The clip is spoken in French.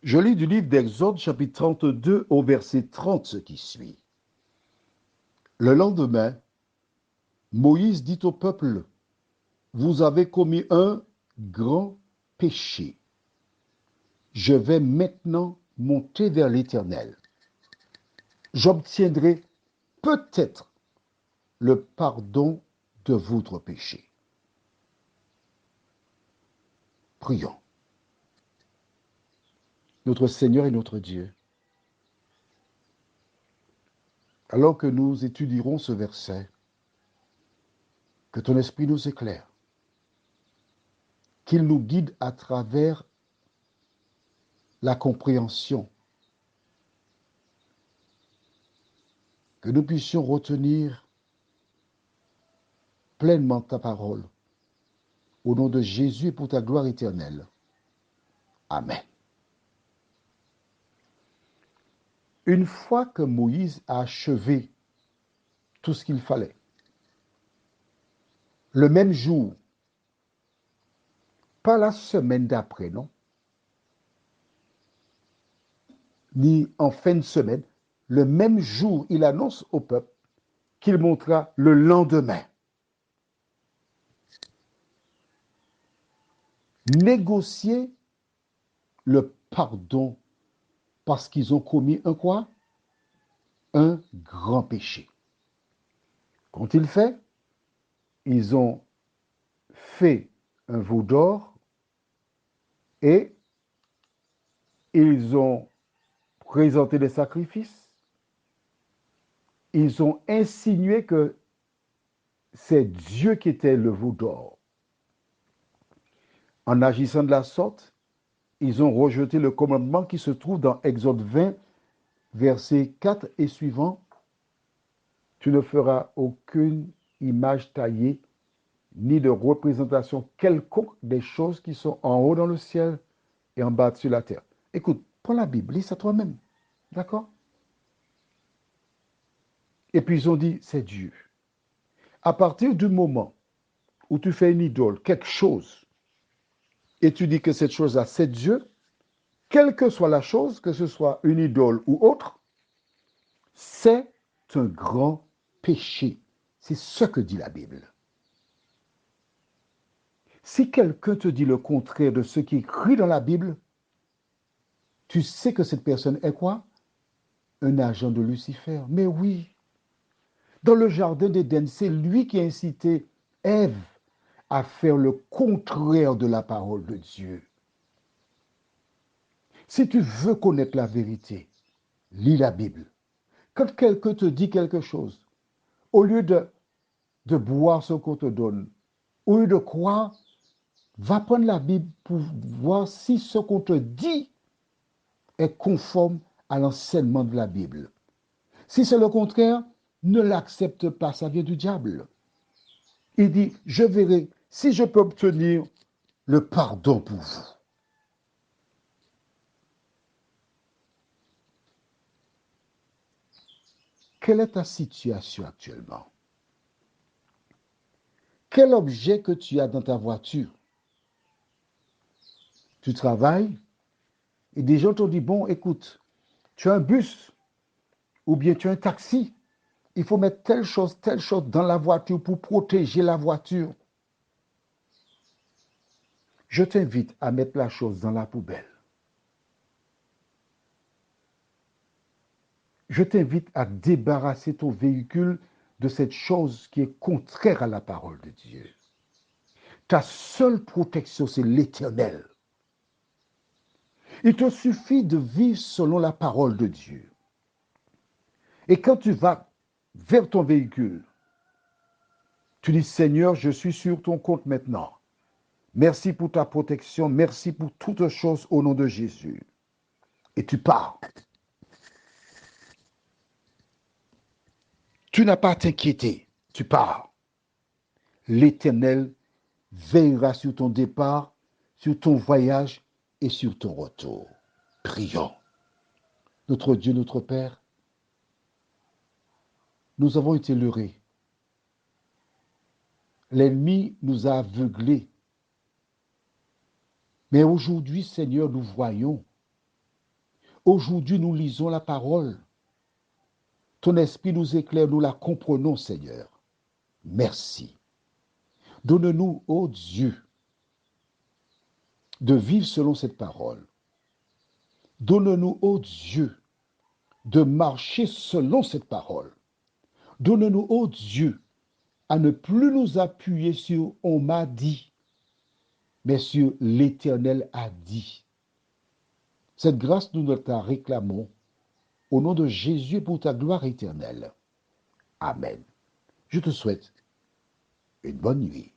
Je lis du livre d'Exode, chapitre 32, au verset 30, ce qui suit. Le lendemain, Moïse dit au peuple, vous avez commis un grand péché. Je vais maintenant monter vers l'Éternel. J'obtiendrai peut-être le pardon de votre péché. Prions. Notre Seigneur et notre Dieu, alors que nous étudierons ce verset, que ton esprit nous éclaire, qu'il nous guide à travers la compréhension, que nous puissions retenir pleinement ta parole, au nom de Jésus et pour ta gloire éternelle. Amen. Une fois que Moïse a achevé tout ce qu'il fallait, le même jour, pas la semaine d'après, non, ni en fin de semaine, le même jour, il annonce au peuple qu'il montera le lendemain. Négocier le pardon parce qu'ils ont commis un quoi? Un grand péché. Qu'ont-ils fait? Ils ont fait un veau d'or et ils ont présenté des sacrifices. Ils ont insinué que c'est Dieu qui était le veau d'or. En agissant de la sorte, ils ont rejeté le commandement qui se trouve dans Exode 20, versets 4 et suivants. Tu ne feras aucune image taillée, ni de représentation quelconque des choses qui sont en haut dans le ciel et en bas sur la terre. Écoute, prends la Bible, lis ça toi-même. D'accord? Et puis ils ont dit, c'est Dieu. À partir du moment où tu fais une idole, quelque chose, et tu dis que cette chose-là, c'est Dieu, quelle que soit la chose, que ce soit une idole ou autre, c'est un grand péché. C'est ce que dit la Bible. Si quelqu'un te dit le contraire de ce qui est écrit dans la Bible, tu sais que cette personne est quoi? Un agent de Lucifer. Mais oui, dans le jardin d'Éden, c'est lui qui a incité Ève à faire le contraire de la parole de Dieu. Si tu veux connaître la vérité, lis la Bible. Quand quelqu'un te dit quelque chose, au lieu de boire ce qu'on te donne, au lieu de croire, va prendre la Bible pour voir si ce qu'on te dit est conforme à l'enseignement de la Bible. Si c'est le contraire, ne l'accepte pas, ça vient du diable. Il dit, je verrai si je peux obtenir le pardon pour vous. Quelle est ta situation actuellement? Quel objet que tu as dans ta voiture? Tu travailles et des gens t'ont dit, bon, écoute, tu as un bus ou bien tu as un taxi. Il faut mettre telle chose dans la voiture pour protéger la voiture. Je t'invite à mettre la chose dans la poubelle. Je t'invite à débarrasser ton véhicule de cette chose qui est contraire à la parole de Dieu. Ta seule protection, c'est l'Éternel. Il te suffit de vivre selon la parole de Dieu. Et quand tu vas vers ton véhicule, tu dis, Seigneur, je suis sur ton compte maintenant. Merci pour ta protection, merci pour toutes choses au nom de Jésus. Et tu pars. Tu n'as pas à t'inquiéter, tu pars. L'Éternel veillera sur ton départ, sur ton voyage et sur ton retour. Prions. Notre Dieu, notre Père, nous avons été leurrés. L'ennemi nous a aveuglés. Mais aujourd'hui, Seigneur, nous voyons Aujourd'hui, nous lisons la parole. Ton esprit nous éclaire, nous la comprenons, Seigneur. Merci. Donne-nous, ô Dieu, de vivre selon cette parole. Donne-nous, ô Dieu, de marcher selon cette parole. Donne-nous, ô Dieu, à ne plus nous appuyer sur on m'a dit, mais sur l'Éternel a dit. Cette grâce, nous te la réclamons au nom de Jésus pour ta gloire éternelle. Amen. Je te souhaite une bonne nuit.